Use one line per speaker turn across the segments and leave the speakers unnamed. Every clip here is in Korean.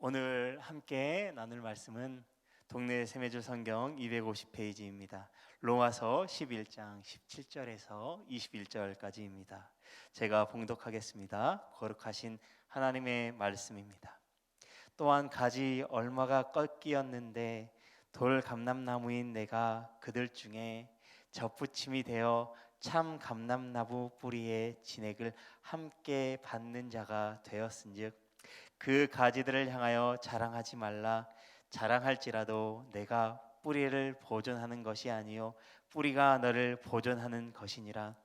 오늘 함께 나눌 말씀은 동네 세메줄 성경 250페이지입니다. 로마서 11장 17절에서 21절까지입니다. 제가 봉독하겠습니다. 거룩하신 하나님의 말씀입니다. 또한 가지 얼마가 꺾이었는데 돌 감람나무인 내가 그들 중에 접붙임이 되어 참 감람나무 뿌리의 진액을 함께 받는 자가 되었은즉 그 가지들을 향하여 자랑하지 말라. 자랑할지라도 내가 뿌리를 보존하는 것이 아니요 뿌리가 너를 보존하는 것이니라.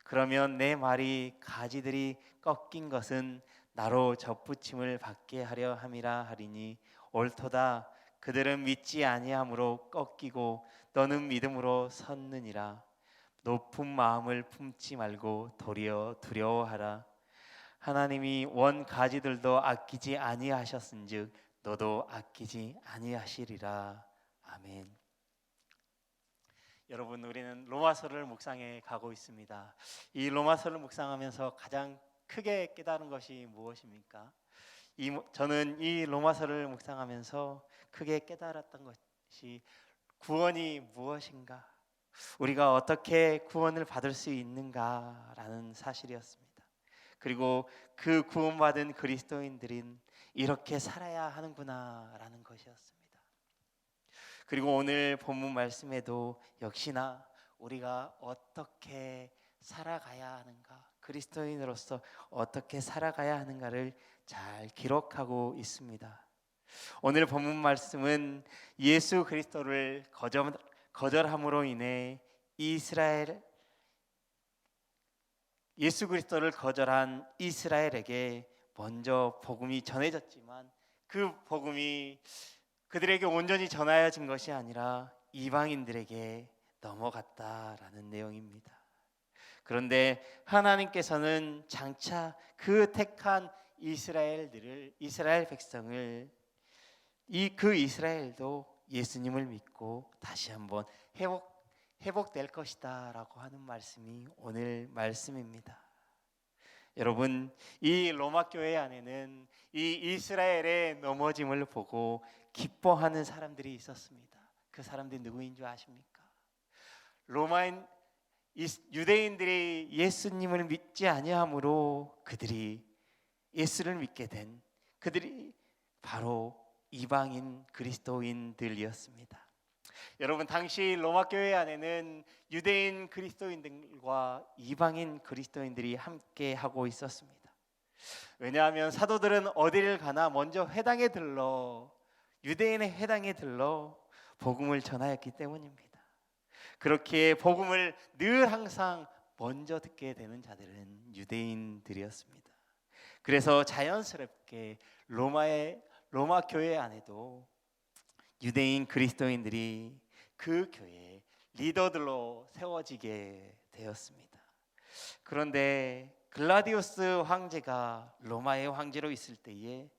그러면 내 말이 가지들이 꺾인 것은 나로 접붙임을 받게 하려 함이라 하리니 옳도다. 그들은 믿지 아니함으로 꺾이고 너는 믿음으로 섰느니라. 높은 마음을 품지 말고 도리어 두려워하라. 하나님이 원 가지들도 아끼지 아니하셨은즉 너도 아끼지 아니하시리라. 아멘. 여러분, 우리는 로마서를 묵상해 가고 있습니다. 이 로마서를 묵상하면서 가장 크게 깨달은 것이 무엇입니까? 저는 이 로마서를 묵상하면서 크게 깨달았던 것이 구원이 무엇인가, 우리가 어떻게 구원을 받을 수 있는가라는 사실이었습니다. 그리고 그 구원받은 그리스도인들인 이렇게 살아야 하는구나라는 것이었습니다. 그리고 오늘 본문 말씀에도 역시나 우리가 어떻게 살아가야 하는가, 그리스도인으로서 어떻게 살아가야 하는가를 잘 기록하고 있습니다. 오늘 본문 말씀은 예수 그리스도를 거절함으로 인해 예수 그리스도를 거절한 이스라엘에게 먼저 복음이 전해졌지만 그 복음이 그들에게 온전히 전하여진 것이 아니라 이방인들에게 넘어갔다라는 내용입니다. 그런데 하나님께서는 장차 그 택한 이스라엘 백성을 그 이스라엘도 예수님을 믿고 다시 한번 회복될 것이다 라고 하는 말씀이 오늘 말씀입니다. 여러분, 이 로마 교회 안에는 이 이스라엘의 넘어짐을 보고 기뻐하는 사람들이 있었습니다. 그 사람들이 누구인 줄 아십니까? 유대인들이 예수님을 믿지 아니함으로 그들이 예수를 믿게 된 그들이 바로 이방인 그리스도인들이었습니다. 여러분, 당시 로마 교회 안에는 유대인 그리스도인들과 이방인 그리스도인들이 함께 하고 있었습니다. 왜냐하면 사도들은 어디를 가나 먼저 유대인의 회당에 들러 복음을 전하였기 때문입니다. 그렇게 복음을 늘 항상 먼저 듣게 되는 자들은 유대인들이었습니다. 그래서 자연스럽게 로마 교회 안에도 유대인 그리스도인들이 그 교회의 리더들로 세워지게 되었습니다. 그런데 글라디우스 황제가 로마의 황제로 있을 때에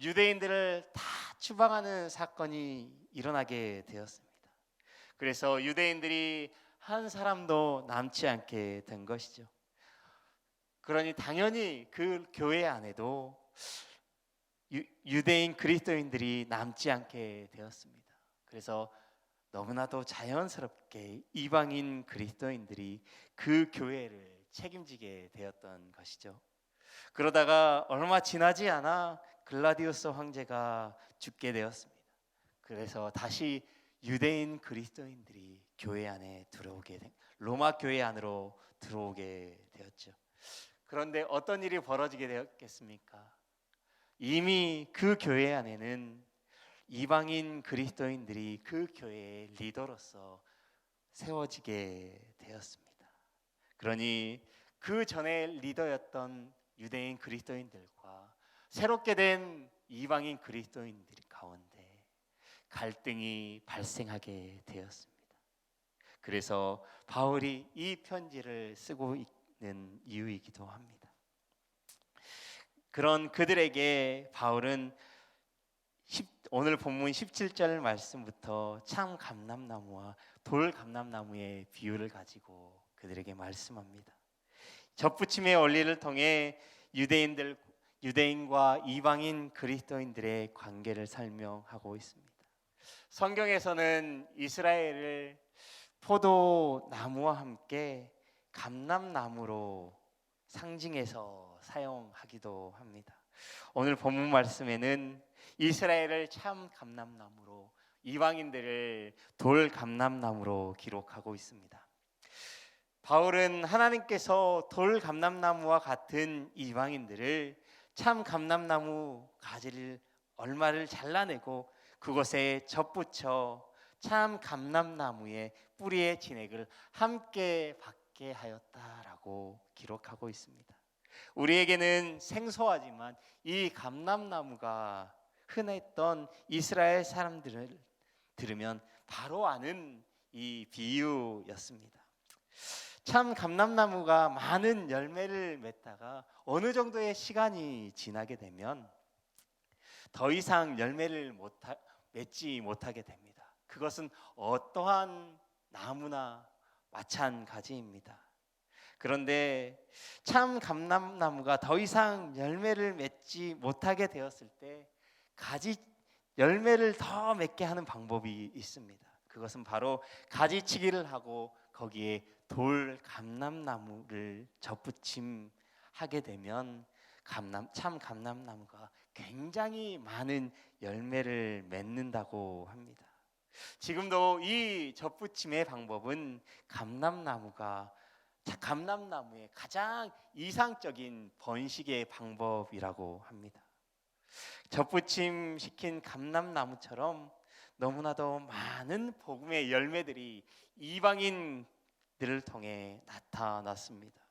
유대인들을 다 추방하는 사건이 일어나게 되었습니다. 그래서 유대인들이 한 사람도 남지 않게 된 것이죠. 그러니 당연히 그 교회 안에도 유대인 그리스도인들이 남지 않게 되었습니다. 그래서 너무나도 자연스럽게 이방인 그리스도인들이 그 교회를 책임지게 되었던 것이죠. 그러다가 얼마 지나지 않아 글라디우스 황제가 죽게 되었습니다. 그래서 다시 유대인 그리스도인들이 로마 교회 안으로 들어오게 되었죠. 그런데 어떤 일이 벌어지게 되었겠습니까? 이미 그 교회 안에는 이방인 그리스도인들이 그 교회의 리더로서 세워지게 되었습니다. 그러니 그 전에 리더였던 유대인 그리스도인들과 새롭게 된 이방인 그리스도인들 가운데 갈등이 발생하게 되었습니다. 그래서 바울이 이 편지를 쓰고 있는 이유이기도 합니다. 그런 그들에게 바울은 오늘 본문 17절 말씀부터 참 감람나무와 돌 감람나무의 비유를 가지고 그들에게 말씀합니다. 접붙임의 원리를 통해 유대인과 이방인 그리스도인들의 관계를 설명하고 있습니다. 성경에서는 이스라엘을 포도나무와 함께 감람나무로 상징해서 사용하기도 합니다. 오늘 본문 말씀에는 이스라엘을 참 감람나무로, 이방인들을 돌 감람나무로 기록하고 있습니다. 바울은 하나님께서 돌 감람나무와 같은 이방인들을 참 감람나무 가지를 얼마를 잘라내고 그곳에 접붙여 참 감람나무의 뿌리의 진액을 함께 받게 하였다라고 기록하고 있습니다. 우리에게는 생소하지만 이 감람나무가 흔했던 이스라엘 사람들을 들으면 바로 아는 이 비유였습니다. 참 감람나무가 많은 열매를 맺다가 어느 정도의 시간이 지나게 되면 더 이상 열매를 맺지 못하게 됩니다. 그것은 어떠한 나무나 마찬가지입니다. 그런데 참 감람나무가 더 이상 열매를 맺지 못하게 되었을 때 열매를 더 맺게 하는 방법이 있습니다. 그것은 바로 가지치기를 하고 거기에 돌 감람나무를 접붙임하게 되면 참 감람나무가 굉장히 많은 열매를 맺는다고 합니다. 지금도 이 접붙임의 방법은 감람나무의 가장 이상적인 번식의 방법이라고 합니다. 접붙임 시킨 감람나무처럼 너무나도 많은 복음의 열매들이 이방인들을 통해 나타났습니다.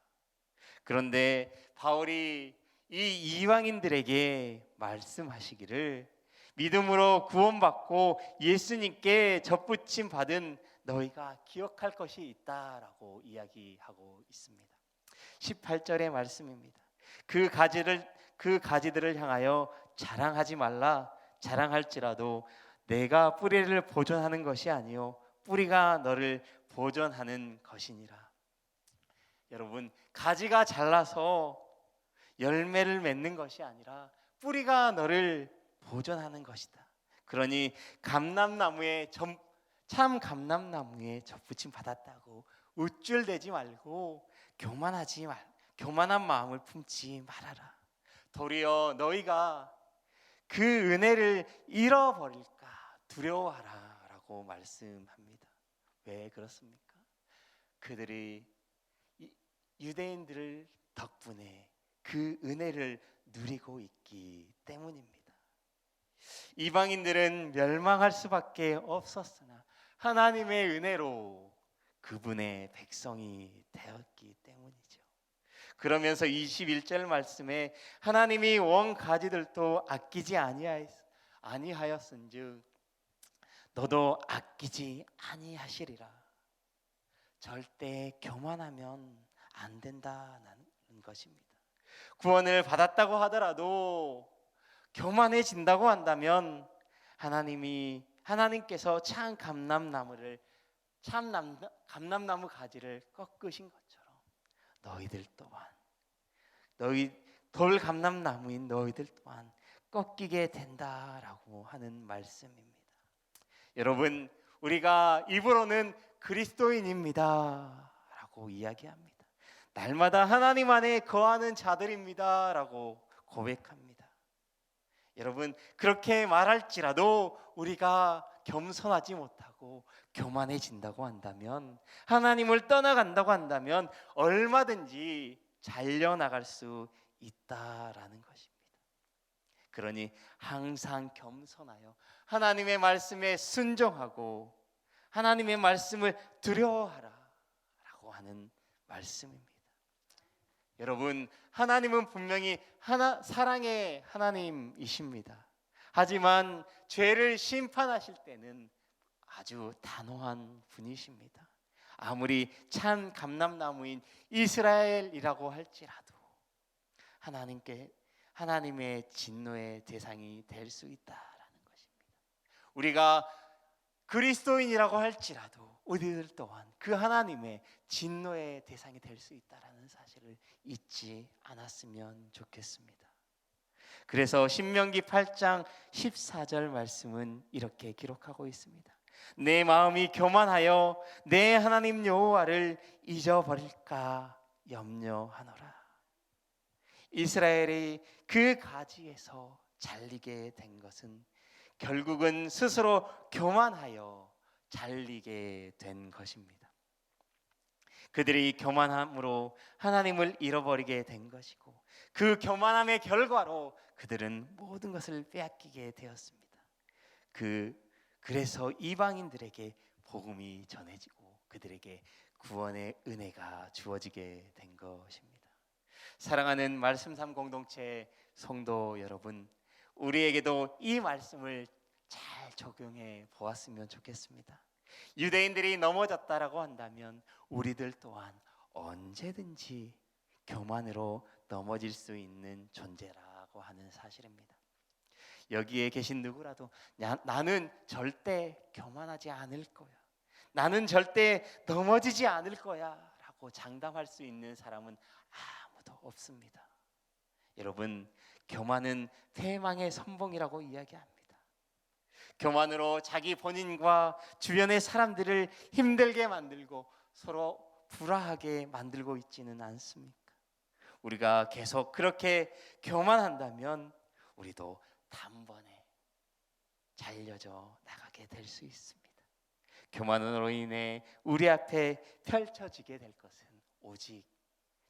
그런데 바울이 이 이방인들에게 말씀하시기를 믿음으로 구원받고 예수님께 접붙임 받은 너희가 기억할 것이 있다라고 이야기하고 있습니다. 18절의 말씀입니다. 그 가지들을 향하여 자랑하지 말라. 자랑할지라도 내가 뿌리를 보존하는 것이 아니요 뿌리가 너를 보존하는 것이니라. 여러분, 가지가 잘라서 열매를 맺는 것이 아니라 뿌리가 너를 보존하는 것이다. 그러니 참 감람나무에 접붙임 받았다고 우쭐대지 말고 교만한 마음을 품지 말아라. 도리어 너희가 그 은혜를 잃어버릴까 두려워하라 라고 말씀합니다. 왜 그렇습니까? 그들이 유대인들 덕분에 그 은혜를 누리고 있기 때문입니다. 이방인들은 멸망할 수밖에 없었으나 하나님의 은혜로 그분의 백성이 되었기 때문이죠. 그러면서 21절 말씀에 하나님이 원 가지들도 아끼지 아니하였은즉 너도 아끼지 아니하시리라. 절대 교만하면 안 된다는 것입니다. 구원을 받았다고 하더라도 교만해진다고 한다면 하나님께서 참 감람나무 가지를 꺾으신 것처럼 돌 감람나무인 너희들 또한 꺾이게 된다라고 하는 말씀입니다. 여러분, 우리가 입으로는 그리스도인입니다 라고 이야기합니다. 날마다 하나님 안에 거하는 자들입니다 라고 고백합니다. 여러분, 그렇게 말할지라도 우리가 겸손하지 못하고 교만해진다고 한다면, 하나님을 떠나간다고 한다면 얼마든지 잘려나갈 수 있다라는 것입니다. 그러니 항상 겸손하여 하나님의 말씀에 순종하고 하나님의 말씀을 두려워하라 라고 하는 말씀입니다. 여러분, 하나님은 분명히 사랑의 하나님이십니다. 하지만 죄를 심판하실 때는 아주 단호한 분이십니다. 아무리 참 감람나무인 이스라엘이라고 할지라도 하나님의 진노의 대상이 될 수 있다라는 것입니다. 우리가 그리스도인이라고 할지라도 우리들 또한 그 하나님의 진노의 대상이 될 수 있다라는 사실을 잊지 않았으면 좋겠습니다. 그래서 신명기 8장 14절 말씀은 이렇게 기록하고 있습니다. 내 마음이 교만하여 내 하나님 여호와를 잊어버릴까 염려하노라. 이스라엘이 그 가지에서 잘리게 된 것은 결국은 스스로 교만하여 잘리게 된 것입니다. 그들이 교만함으로 하나님을 잃어버리게 된 것이고, 그 교만함의 결과로 그들은 모든 것을 빼앗기게 되었습니다. 그래서 이방인들에게 복음이 전해지고 그들에게 구원의 은혜가 주어지게 된 것입니다. 사랑하는 말씀 삶 공동체 성도 여러분, 우리에게도 이 말씀을 잘 적용해 보았으면 좋겠습니다. 유대인들이 넘어졌다라고 한다면 우리들 또한 언제든지 교만으로 넘어질 수 있는 존재라고 하는 사실입니다. 여기에 계신 누구라도 나는 절대 교만하지 않을 거야, 나는 절대 넘어지지 않을 거야 라고 장담할 수 있는 사람은 아무도 없습니다. 여러분, 교만은 패망의 선봉이라고 이야기합니다. 교만으로 자기 본인과 주변의 사람들을 힘들게 만들고 서로 불화하게 만들고 있지는 않습니까? 우리가 계속 그렇게 교만한다면 우리도 단번에 잘려져 나가게 될 수 있습니다. 교만으로 인해 우리 앞에 펼쳐지게 될 것은 오직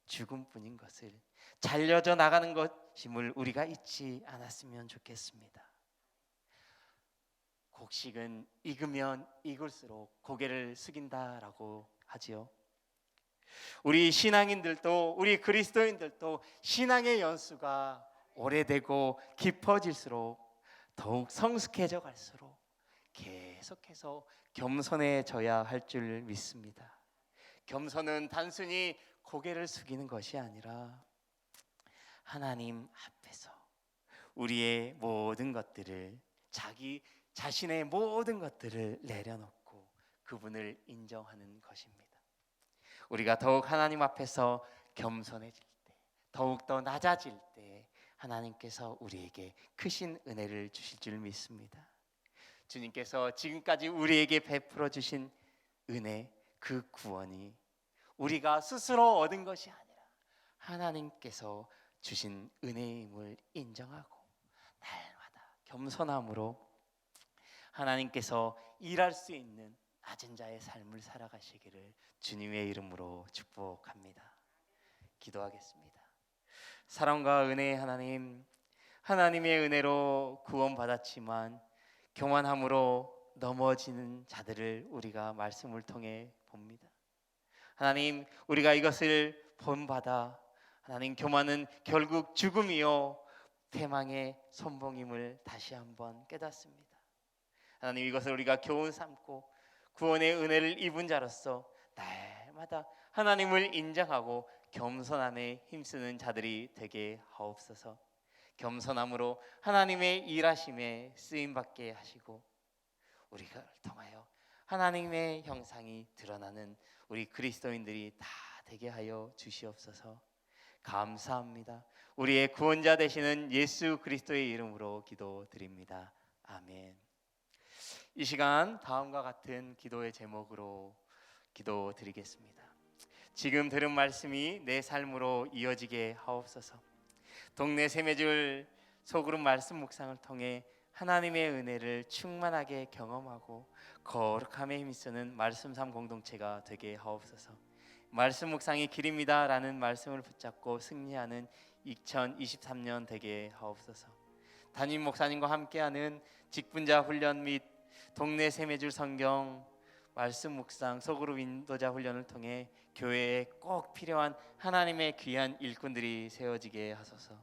죽음뿐인 것을, 잘려져 나가는 것임을 우리가 잊지 않았으면 좋겠습니다. 곡식은 익으면 익을수록 고개를 숙인다라고 하지요. 우리 신앙인들도, 우리 그리스도인들도 신앙의 연수가 오래되고 깊어질수록 더욱 성숙해져 갈수록 계속해서 겸손해져야 할 줄 믿습니다. 겸손은 단순히 고개를 숙이는 것이 아니라 하나님 앞에서 우리의 모든 것들을, 자신의 모든 것들을 내려놓고 그분을 인정하는 것입니다. 우리가 더욱 하나님 앞에서 겸손해질 때, 더욱더 낮아질 때 하나님께서 우리에게 크신 은혜를 주실 줄 믿습니다. 주님께서 지금까지 우리에게 베풀어 주신 은혜, 그 구원이 우리가 스스로 얻은 것이 아니라 하나님께서 주신 은혜임을 인정하고 날마다 겸손함으로 하나님께서 일할 수 있는 낮은 자의 삶을 살아가시기를 주님의 이름으로 축복합니다. 기도하겠습니다. 사랑과 은혜의 하나님, 하나님의 은혜로 구원받았지만 교만함으로 넘어지는 자들을 우리가 말씀을 통해 봅니다. 하나님, 우리가 이것을 본받아 하나님, 교만은 결국 죽음이요 패망의 선봉임을 다시 한번 깨닫습니다. 하나님, 이것을 우리가 교훈 삼고 구원의 은혜를 입은 자로서 날마다 하나님을 인정하고 겸손함에 힘쓰는 자들이 되게 하옵소서. 겸손함으로 하나님의 일하심에 쓰임받게 하시고 우리가 통하여 하나님의 형상이 드러나는 우리 그리스도인들이 다 되게 하여 주시옵소서. 감사합니다. 우리의 구원자 되시는 예수 그리스도의 이름으로 기도드립니다. 아멘. 이 시간 다음과 같은 기도의 제목으로 기도드리겠습니다. 지금 들은 말씀이 내 삶으로 이어지게 하옵소서. 동네 세매줄 소그룹 말씀 묵상을 통해 하나님의 은혜를 충만하게 경험하고 거룩함에 힘쓰는 말씀 삶 공동체가 되게 하옵소서. 말씀 묵상이 길입니다 라는 말씀을 붙잡고 승리하는 2023년 되게 하옵소서. 담임 목사님과 함께하는 직분자 훈련 및 동네 세매줄 성경 말씀 묵상 소그룹 인도자 훈련을 통해 교회에 꼭 필요한 하나님의 귀한 일꾼들이 세워지게 하소서.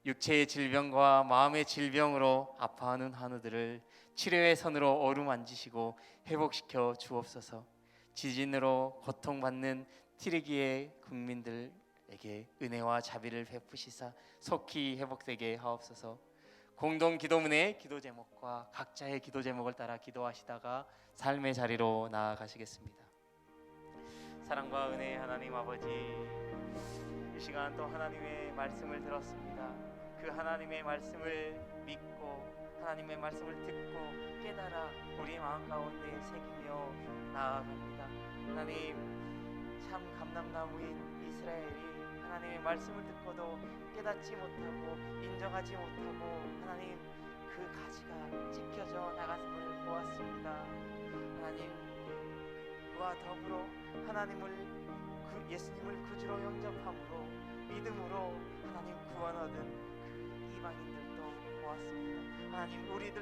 육체의 질병과 마음의 질병으로 아파하는 환우들을 치료의 손으로 어루만지시고 회복시켜 주옵소서. 지진으로 고통받는 튀르기예 국민들에게 은혜와 자비를 베푸시사 속히 회복되게 하옵소서. 공동 기도문의 기도 제목과 각자의 기도 제목을 따라 기도하시다가 삶의 자리로 나아가시겠습니다. 사랑과 은혜의 하나님 아버지, 이 시간 또 하나님의 말씀을 들었습니다. 그 그 하나님의 말씀을 믿고 하나님의 말씀을 듣고 깨달아 우리 마음 가운데 새기며 나아갑니다. 하나님, 참 감람나무인 이스라엘이 하나님의 말씀을 듣고도 깨닫지 못하고 인정하지 못하고 하나님 그 가지가 찢겨져 나갔음을 보았습니다. 하나님, 그와 더불어 하나님을 예수님을 구주로 영접함으로 믿음으로 하나님 구원 얻은 그 이방인들도 보았습니다. 하나님, 우리들